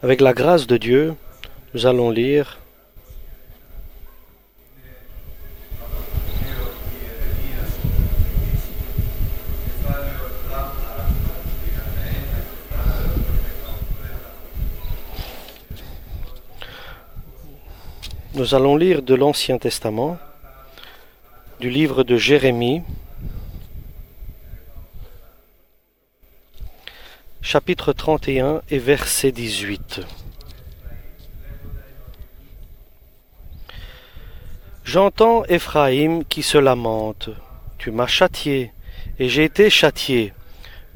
Avec la grâce de Dieu, nous allons lire de l'Ancien Testament, du livre de Jérémie, chapitre 31 et verset 18. J'entends Éphraïm qui se lamente. Tu m'as châtié, et j'ai été châtié,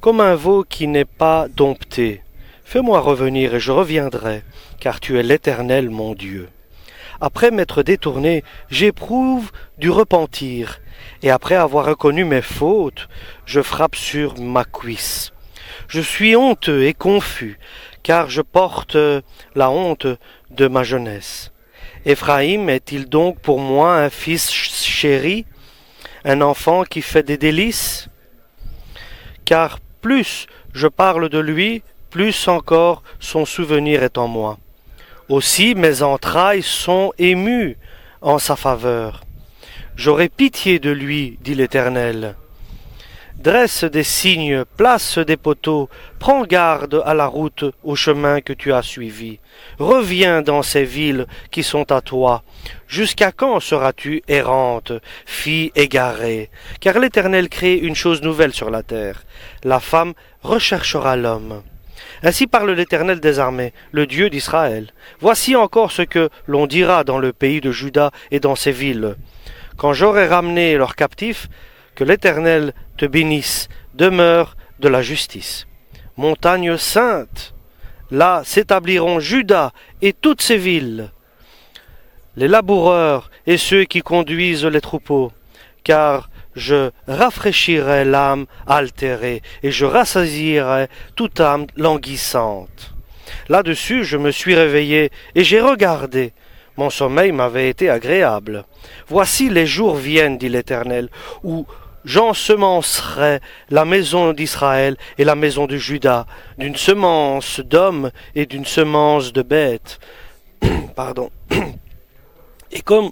comme un veau qui n'est pas dompté. Fais-moi revenir et je reviendrai, car tu es l'Éternel mon Dieu. Après m'être détourné, j'éprouve du repentir, et après avoir reconnu mes fautes, je frappe sur ma cuisse. Je suis honteux et confus, car je porte la honte de ma jeunesse. Éphraïm est-il donc pour moi un fils chéri, un enfant qui fait des délices? Car plus je parle de lui, plus encore son souvenir est en moi. Aussi mes entrailles sont émues en sa faveur. J'aurai pitié de lui, dit l'Éternel. Dresse des signes, place des poteaux, prends garde à la route, au chemin que tu as suivi. Reviens dans ces villes qui sont à toi. Jusqu'à quand seras-tu errante, fille égarée? Car l'Éternel crée une chose nouvelle sur la terre. La femme recherchera l'homme. Ainsi parle l'Éternel des armées, le Dieu d'Israël. Voici encore ce que l'on dira dans le pays de Juda et dans ses villes. Quand j'aurai ramené leurs captifs, que l'Éternel te bénisse, demeure de la justice. Montagne sainte, là s'établiront Juda et toutes ses villes, les laboureurs et ceux qui conduisent les troupeaux, car je rafraîchirai l'âme altérée et je rassasierai toute âme languissante. Là-dessus je me suis réveillé et j'ai regardé. Mon sommeil m'avait été agréable. Voici les jours viennent, dit l'Éternel, où j'ensemencerai la maison d'Israël et la maison de Juda, d'une semence d'hommes et d'une semence de bêtes. Pardon. Et comme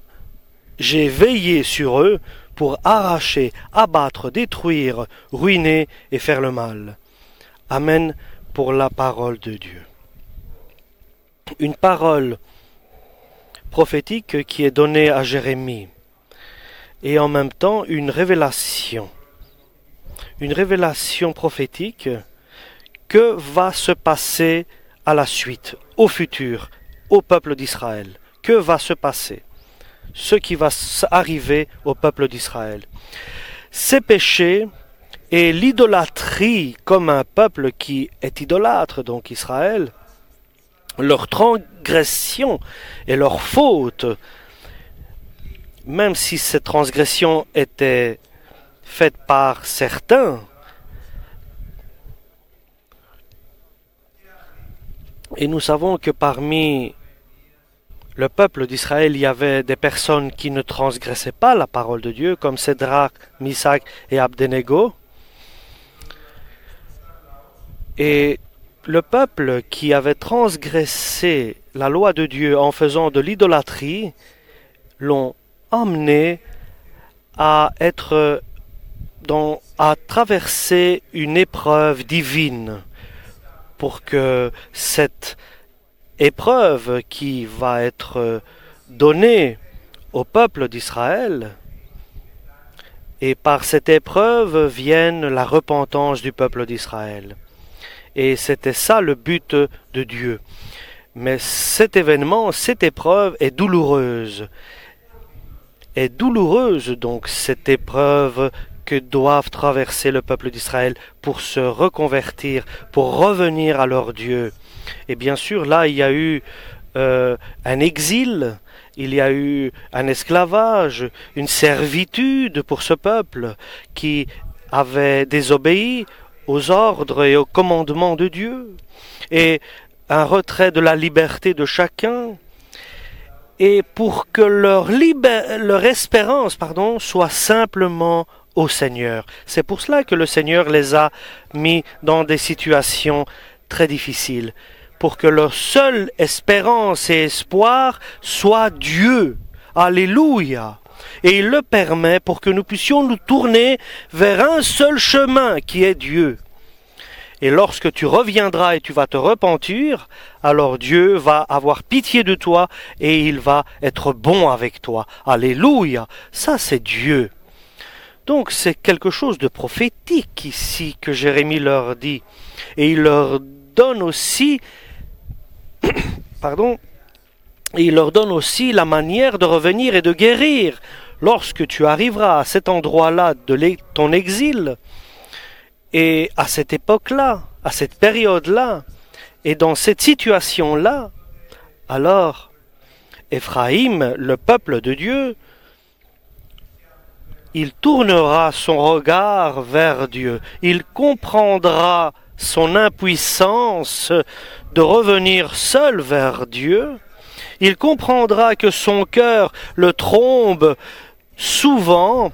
j'ai veillé sur eux pour arracher, abattre, détruire, ruiner et faire le mal. Amen pour la parole de Dieu. Une parole prophétique qui est donnée à Jérémie. Et en même temps une révélation prophétique que va se passer à la suite, au futur, au peuple d'Israël. Que va se passer? Ce qui va arriver au peuple d'Israël. Ces péchés et l'idolâtrie comme un peuple qui est idolâtre, donc Israël, leur transgression et leur faute, même si cette transgression était faite par certains, et nous savons que parmi le peuple d'Israël, il y avait des personnes qui ne transgressaient pas la parole de Dieu, comme Sédrac, Misac et Abdenego. Et le peuple qui avait transgressé la loi de Dieu en faisant de l'idolâtrie, l'ont amené à traverser une épreuve divine pour que cette épreuve qui va être donnée au peuple d'Israël, et par cette épreuve vienne la repentance du peuple d'Israël. Et c'était ça le but de Dieu. Mais cet événement, cette épreuve est douloureuse. Est douloureuse donc cette épreuve que doivent traverser le peuple d'Israël pour se reconvertir, pour revenir à leur Dieu. Et bien sûr, là, il y a eu un exil, il y a eu un esclavage, une servitude pour ce peuple qui avait désobéi aux ordres et aux commandements de Dieu, et un retrait de la liberté de chacun, et pour que leur espérance soit simplement au Seigneur. C'est pour cela que le Seigneur les a mis dans des situations très difficiles, pour que leur seule espérance et espoir soit Dieu. Alléluia. Et il le permet pour que nous puissions nous tourner vers un seul chemin qui est Dieu. Et lorsque tu reviendras et tu vas te repentir, alors Dieu va avoir pitié de toi et il va être bon avec toi. Alléluia. Ça, c'est Dieu. Donc, c'est quelque chose de prophétique ici que Jérémie leur dit. Et il leur donne aussi, il leur donne aussi la manière de revenir et de guérir. Lorsque tu arriveras à cet endroit-là de ton exil, et à cette époque-là, à cette période-là, et dans cette situation-là, alors Éphraïm, le peuple de Dieu, il tournera son regard vers Dieu. Il comprendra son impuissance de revenir seul vers Dieu. Il comprendra que son cœur le trompe souvent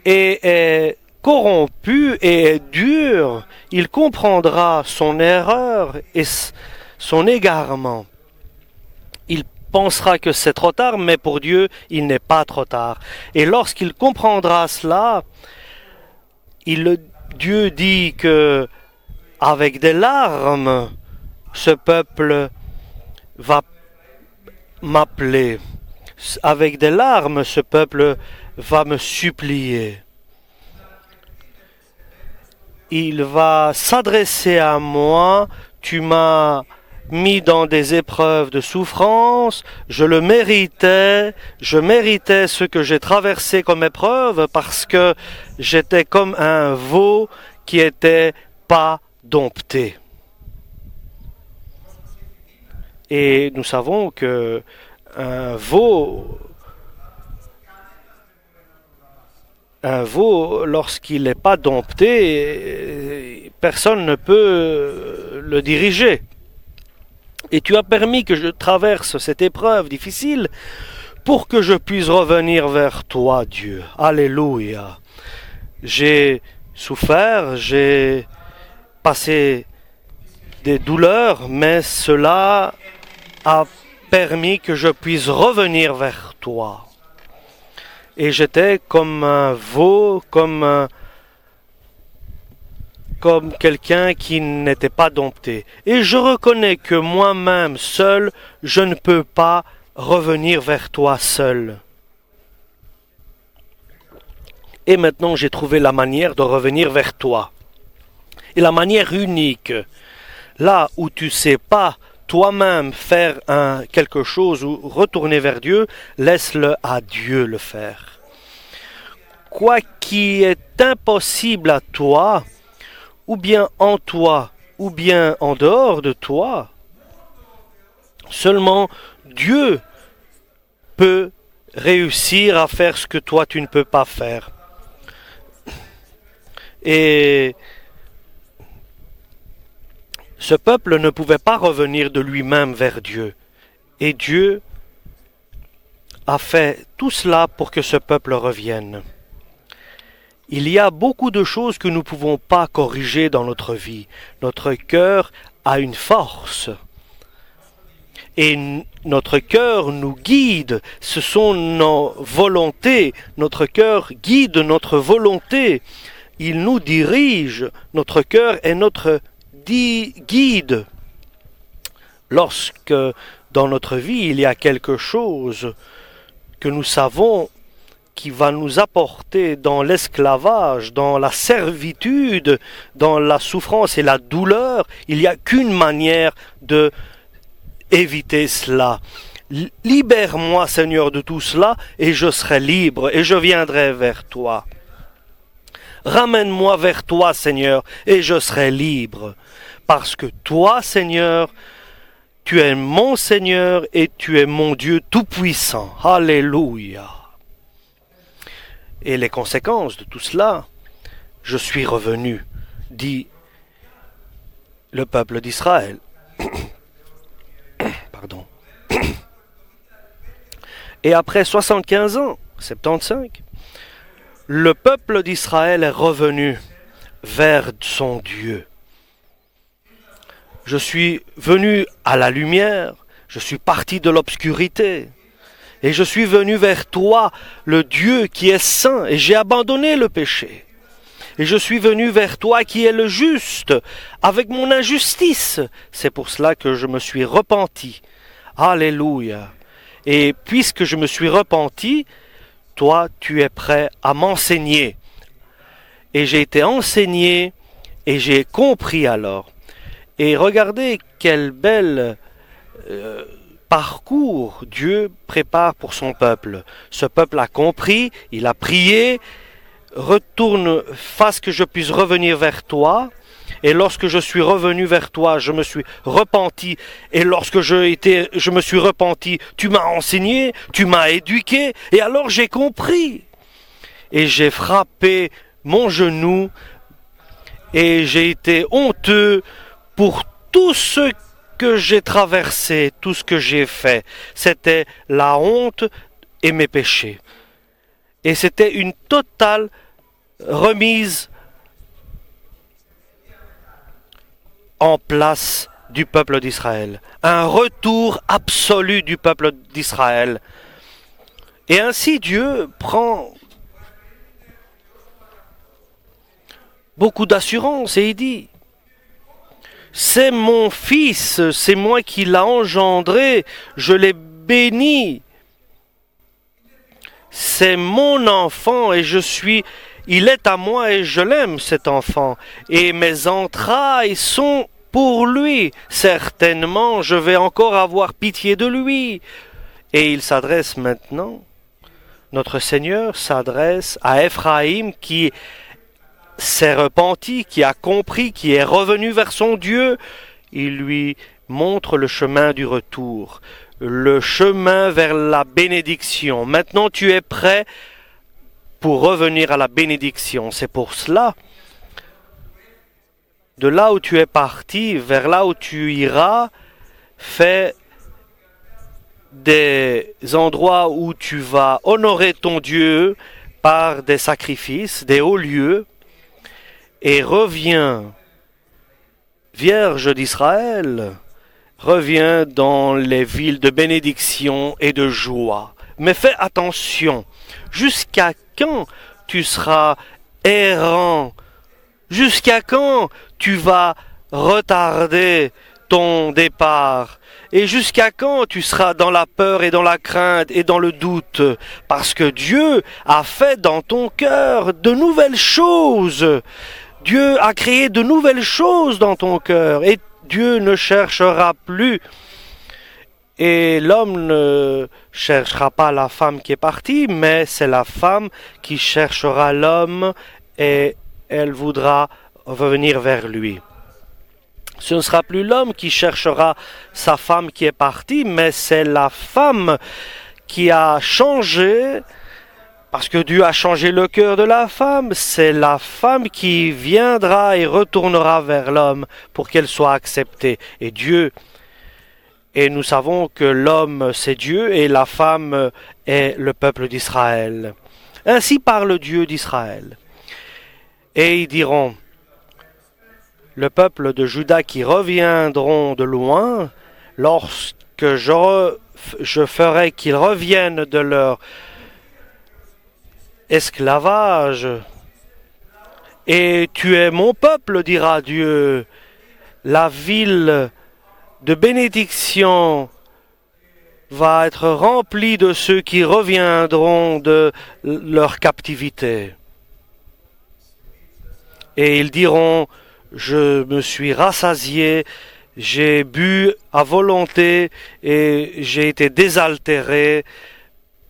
et est corrompu et est dur. Il comprendra son erreur et son égarement. Il pensera que c'est trop tard, mais pour Dieu, il n'est pas trop tard. Et lorsqu'il comprendra cela, Dieu dit que avec des larmes, ce peuple va m'appeler. Avec des larmes, ce peuple va me supplier. Il va s'adresser à moi. Tu m'as mis dans des épreuves de souffrance. Je méritais ce que j'ai traversé comme épreuve parce que j'étais comme un veau qui était pas dompté. Et nous savons que un veau, lorsqu'il n'est pas dompté, personne ne peut le diriger. Et tu as permis que je traverse cette épreuve difficile pour que je puisse revenir vers toi, Dieu. Alléluia. J'ai souffert, j'ai passé des douleurs, mais cela a permis que je puisse revenir vers toi. Et j'étais comme un veau, comme quelqu'un qui n'était pas dompté. Et je reconnais que moi-même seul, je ne peux pas revenir vers toi seul. Et maintenant, j'ai trouvé la manière de revenir vers toi. Et la manière unique, là où tu ne sais pas toi-même faire quelque chose ou retourner vers Dieu, laisse-le à Dieu le faire. Quoi qui est impossible à toi, ou bien en toi, ou bien en dehors de toi, seulement Dieu peut réussir à faire ce que toi tu ne peux pas faire. Et ce peuple ne pouvait pas revenir de lui-même vers Dieu. Et Dieu a fait tout cela pour que ce peuple revienne. Il y a beaucoup de choses que nous ne pouvons pas corriger dans notre vie. Notre cœur a une force. Et notre cœur nous guide. Ce sont nos volontés. Notre cœur guide notre volonté. Il nous dirige. Notre cœur est notre guide. Lorsque dans notre vie il y a quelque chose que nous savons qui va nous apporter dans l'esclavage, dans la servitude, dans la souffrance et la douleur, il n'y a qu'une manière de éviter cela. Libère-moi, Seigneur, de tout cela, et je serai libre, et je viendrai vers toi. Ramène-moi vers toi, Seigneur, et je serai libre. Parce que toi, Seigneur, tu es mon Seigneur, et tu es mon Dieu tout-puissant. Alléluia. Et les conséquences de tout cela, je suis revenu, dit le peuple d'Israël. Pardon. Et après 75 ans, 75, le peuple d'Israël est revenu vers son Dieu. Je suis venu à la lumière, je suis parti de l'obscurité. Et je suis venu vers toi, le Dieu qui est saint, et j'ai abandonné le péché. Et je suis venu vers toi qui est le juste, avec mon injustice. C'est pour cela que je me suis repenti. Alléluia. Et puisque je me suis repenti, toi, tu es prêt à m'enseigner. Et j'ai été enseigné, et j'ai compris alors. Et regardez quel bel parcours Dieu prépare pour son peuple. Ce peuple a compris, il a prié, retourne, fasse que je puisse revenir vers toi. Et lorsque je suis revenu vers toi, je me suis repenti. Et lorsque je me suis repenti, tu m'as enseigné, tu m'as éduqué. Et alors j'ai compris. Et j'ai frappé mon genou. Et j'ai été honteux pour tout ce que j'ai traversé, tout ce que j'ai fait. C'était la honte et mes péchés. Et c'était une totale remise en place du peuple d'Israël. Un retour absolu du peuple d'Israël. Et ainsi Dieu prend beaucoup d'assurance et il dit: c'est mon fils, c'est moi qui l'ai engendré, je l'ai béni. C'est mon enfant et il est à moi et je l'aime cet enfant. Et mes entrailles sont pour lui. Certainement, je vais encore avoir pitié de lui. Et il s'adresse maintenant, notre Seigneur s'adresse à Ephraïm qui s'est repenti, qui a compris, qui est revenu vers son Dieu. Il lui montre le chemin du retour, le chemin vers la bénédiction. Maintenant, tu es prêt pour revenir à la bénédiction. C'est pour cela, de là où tu es parti, vers là où tu iras, fais des endroits où tu vas honorer ton Dieu par des sacrifices, des hauts lieux, et reviens, Vierge d'Israël, reviens dans les villes de bénédiction et de joie. Mais fais attention, jusqu'à quand tu seras errant? Jusqu'à quand tu vas retarder ton départ? Et jusqu'à quand tu seras dans la peur et dans la crainte et dans le doute? Parce que Dieu a fait dans ton cœur de nouvelles choses. Dieu a créé de nouvelles choses dans ton cœur. Et Dieu ne cherchera plus. Et l'homme ne cherchera pas la femme qui est partie, mais c'est la femme qui cherchera l'homme et elle voudra revenir vers lui. Ce ne sera plus l'homme qui cherchera sa femme qui est partie, mais c'est la femme qui a changé, parce que Dieu a changé le cœur de la femme. C'est la femme qui viendra et retournera vers l'homme pour qu'elle soit acceptée. Et nous savons que l'homme c'est Dieu et la femme est le peuple d'Israël. Ainsi parle Dieu d'Israël. Et ils diront: le peuple de Juda qui reviendront de loin, lorsque je ferai qu'ils reviennent de leur esclavage. Et tu es mon peuple, dira Dieu. La ville de bénédiction va être remplie de ceux qui reviendront de leur captivité. Et ils diront: je me suis rassasié, j'ai bu à volonté et j'ai été désaltéré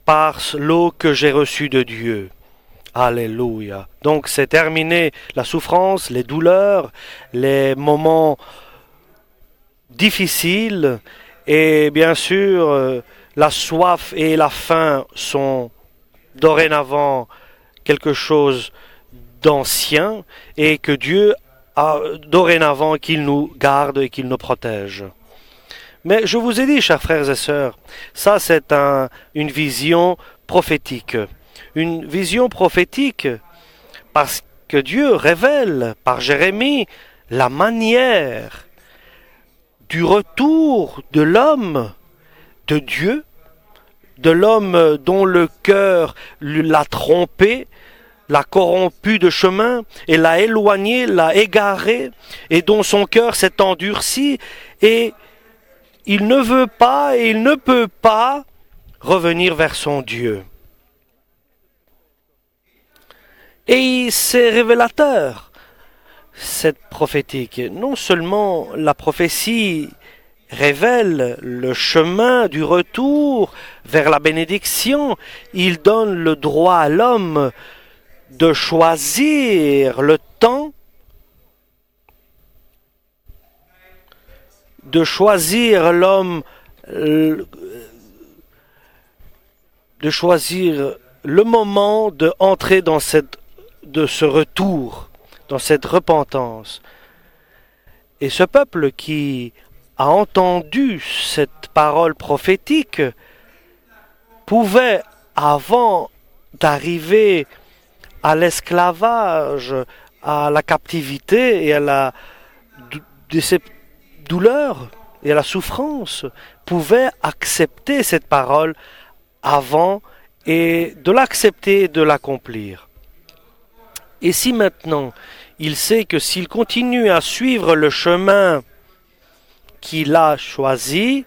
par l'eau que j'ai reçue de Dieu. Alléluia. Donc c'est terminé la souffrance, les douleurs, les moments difficiles et bien sûr la soif et la faim sont dorénavant quelque chose d'ancien et que Dieu a dorénavant qu'il nous garde et qu'il nous protège. Mais je vous ai dit, chers frères et sœurs, ça c'est une vision prophétique. Une vision prophétique parce que Dieu révèle par Jérémie la manière du retour de l'homme, de Dieu, de l'homme dont le cœur l'a trompé, l'a corrompu de chemin et l'a éloigné, l'a égaré, et dont son cœur s'est endurci, et il ne veut pas et il ne peut pas revenir vers son Dieu. Et c'est révélateur, cette prophétique. Non seulement la prophétie révèle le chemin du retour vers la bénédiction, il donne le droit à l'homme de choisir le temps, de choisir l'homme, de choisir le moment de entrer dans de ce retour, dans cette repentance. Et ce peuple qui a entendu cette parole prophétique pouvait, avant d'arriver à l'esclavage, à la captivité et à ces douleurs et à la souffrance, pouvait accepter cette parole avant et de l'accepter et de l'accomplir. Et si maintenant il sait que s'il continue à suivre le chemin qu'il a choisi,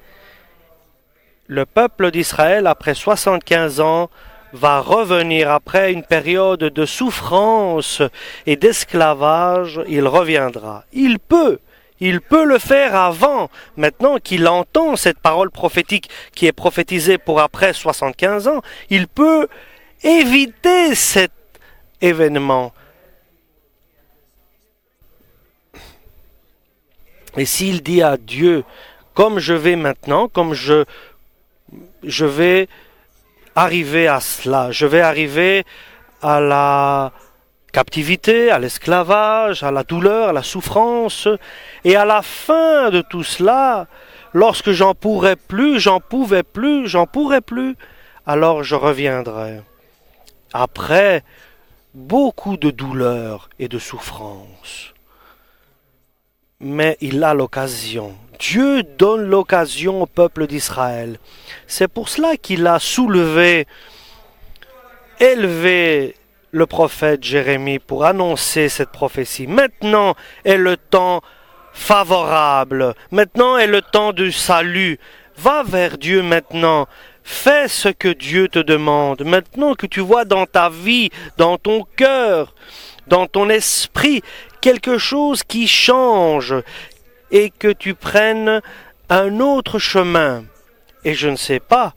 le peuple d'Israël, après 75 ans, va revenir après une période de souffrance et d'esclavage, il reviendra. Il peut le faire avant, maintenant qu'il entend cette parole prophétique qui est prophétisée pour après 75 ans, il peut éviter cet événement. Et s'il dit à Dieu, comme je vais maintenant, comme je vais arriver à cela, je vais arriver à la captivité, à l'esclavage, à la douleur, à la souffrance, et à la fin de tout cela, lorsque j'en pouvais plus, alors je reviendrai. Après beaucoup de douleur et de souffrance. Mais il a l'occasion. Dieu donne l'occasion au peuple d'Israël. C'est pour cela qu'il a élevé le prophète Jérémie pour annoncer cette prophétie. Maintenant est le temps favorable. Maintenant est le temps du salut. Va vers Dieu maintenant. Fais ce que Dieu te demande. Maintenant que tu vois dans ta vie, dans ton cœur, dans ton esprit, quelque chose qui change et que tu prennes un autre chemin. Et je ne sais pas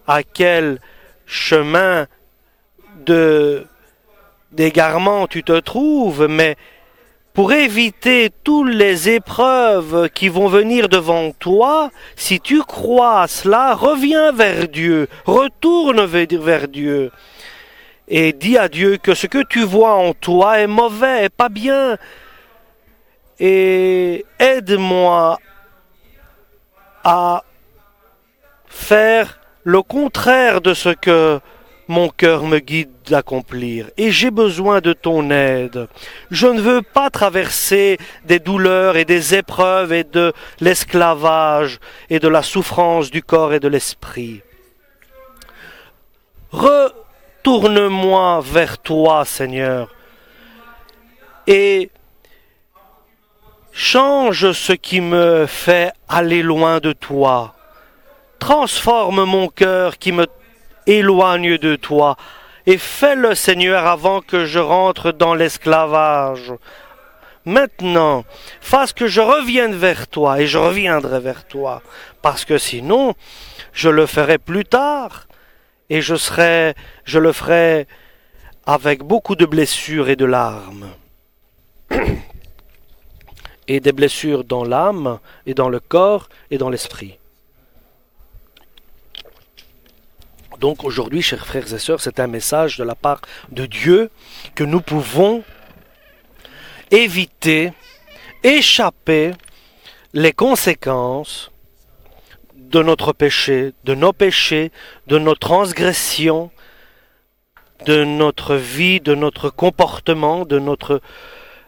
à quel chemin d'égarement tu te trouves, mais pour éviter toutes les épreuves qui vont venir devant toi, si tu crois à cela, reviens vers Dieu, retourne vers Dieu. Et dis à Dieu que ce que tu vois en toi est mauvais, est pas bien. Et aide-moi à faire le contraire de ce que mon cœur me guide d'accomplir. Et j'ai besoin de ton aide. Je ne veux pas traverser des douleurs et des épreuves et de l'esclavage et de la souffrance du corps et de l'esprit. Retourne-moi vers toi, Seigneur, et change ce qui me fait aller loin de toi. Transforme mon cœur qui me éloigne de toi, et fais-le, Seigneur, avant que je rentre dans l'esclavage. Maintenant, fasse que je revienne vers toi, et je reviendrai vers toi, parce que sinon, je le ferai plus tard, et je le ferai avec beaucoup de blessures et de larmes. Et des blessures dans l'âme, et dans le corps, et dans l'esprit. Donc aujourd'hui, chers frères et sœurs, c'est un message de la part de Dieu que nous pouvons éviter, échapper les conséquences de notre péché, de nos péchés, de nos transgressions, de notre vie, de notre comportement, de notre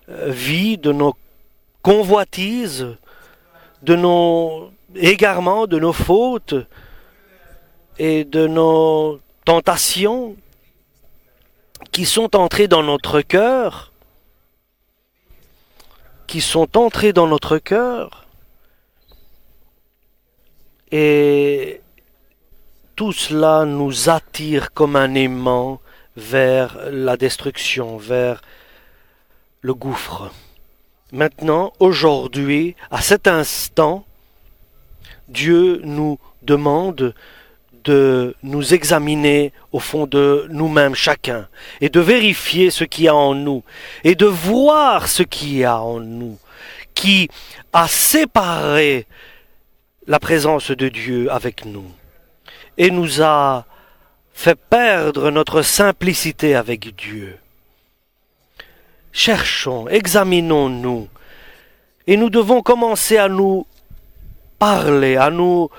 vie, de nos convoitises, de nos égarements, de nos fautes et de nos tentations qui sont entrées dans notre cœur, et tout cela nous attire comme un aimant vers la destruction, vers le gouffre. Maintenant, aujourd'hui, à cet instant, Dieu nous demande de nous examiner au fond de nous-mêmes chacun et de vérifier ce qu'il y a en nous et de voir ce qu'il y a en nous qui a séparé la présence de Dieu avec nous et nous a fait perdre notre simplicité avec Dieu. Cherchons, examinons-nous et nous devons commencer à nous parler, à nous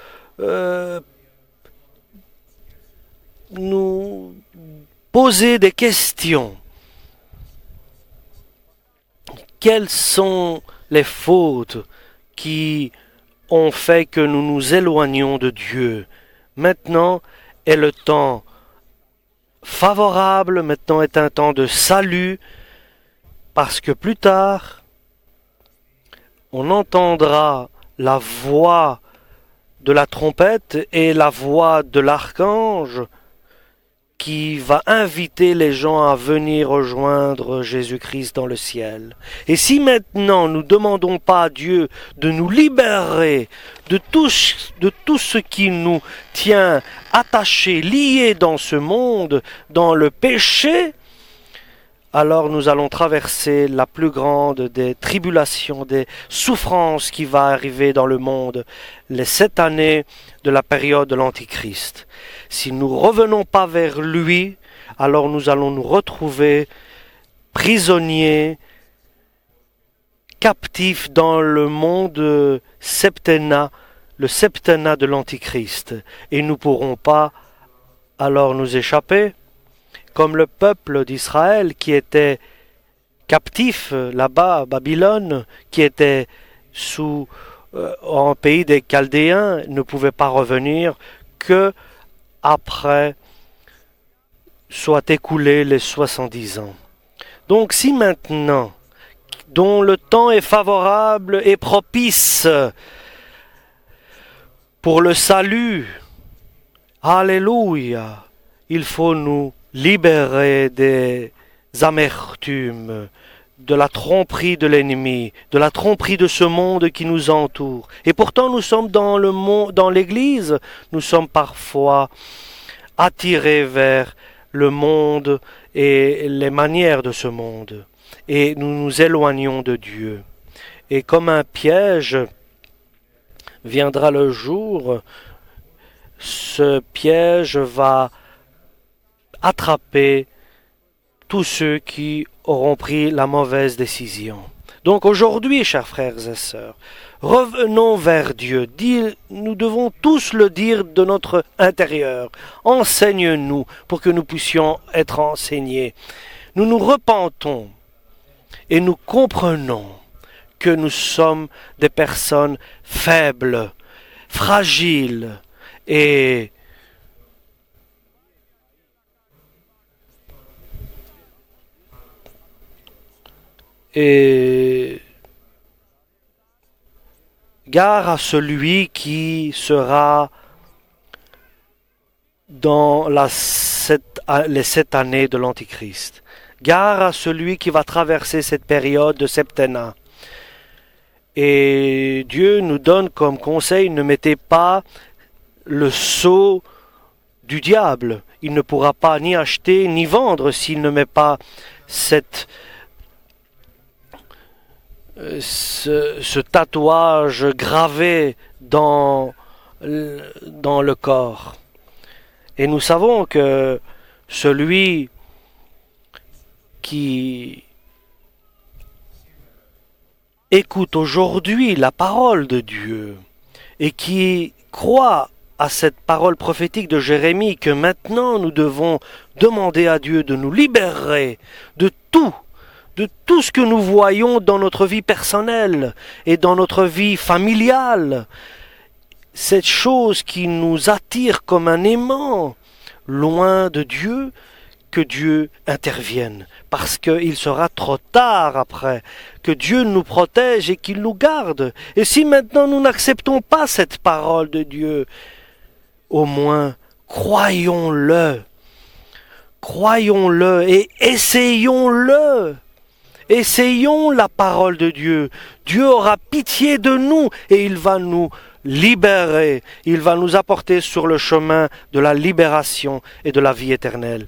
poser des questions. Quelles sont les fautes qui ont fait que nous nous éloignions de Dieu? Maintenant est le temps favorable, maintenant est un temps de salut, parce que plus tard, on entendra la voix de la trompette et la voix de l'archange qui va inviter les gens à venir rejoindre Jésus-Christ dans le ciel. Et si maintenant nous ne demandons pas à Dieu de nous libérer de tout ce qui nous tient attachés, liés dans ce monde, dans le péché, alors nous allons traverser la plus grande des tribulations, des souffrances qui va arriver dans le monde, les 7 années de la période de l'Antichrist. Si nous ne revenons pas vers lui, alors nous allons nous retrouver prisonniers, captifs dans le monde septennat, le septennat de l'Antichrist, et nous ne pourrons pas alors nous échapper, comme le peuple d'Israël qui était captif là-bas à Babylone, qui était en pays des Chaldéens, ne pouvait pas revenir que après soit écoulés les 70 ans. Donc si maintenant, dont le temps est favorable et propice pour le salut, alléluia, il faut nous libérer des amertumes, de la tromperie de l'ennemi, de la tromperie de ce monde qui nous entoure. Et pourtant nous sommes dans l'Église, nous sommes parfois attirés vers le monde et les manières de ce monde. Et nous nous éloignons de Dieu. Et comme un piège, viendra le jour, ce piège va attraper tous ceux qui auront pris la mauvaise décision. Donc aujourd'hui, chers frères et sœurs, revenons vers Dieu. Nous devons tous le dire de notre intérieur. Enseigne-nous pour que nous puissions être enseignés. Nous nous repentons et nous comprenons que nous sommes des personnes faibles, fragiles et gare à celui qui sera dans les 7 années de l'Antichrist. Gare à celui qui va traverser cette période de septennat. Et Dieu nous donne comme conseil, ne mettez pas le sceau du diable. Il ne pourra pas ni acheter ni vendre s'il ne met pas ce tatouage gravé dans le corps. Et nous savons que celui qui écoute aujourd'hui la parole de Dieu et qui croit à cette parole prophétique de Jérémie que maintenant nous devons demander à Dieu de nous libérer de tout de tout ce que nous voyons dans notre vie personnelle et dans notre vie familiale. Cette chose qui nous attire comme un aimant, loin de Dieu, que Dieu intervienne, parce qu'il sera trop tard après, que Dieu nous protège et qu'il nous garde. Et si maintenant nous n'acceptons pas cette parole de Dieu, au moins croyons-le et essayons-le. Essayons la parole de Dieu. Dieu aura pitié de nous et il va nous libérer. Il va nous apporter sur le chemin de la libération et de la vie éternelle.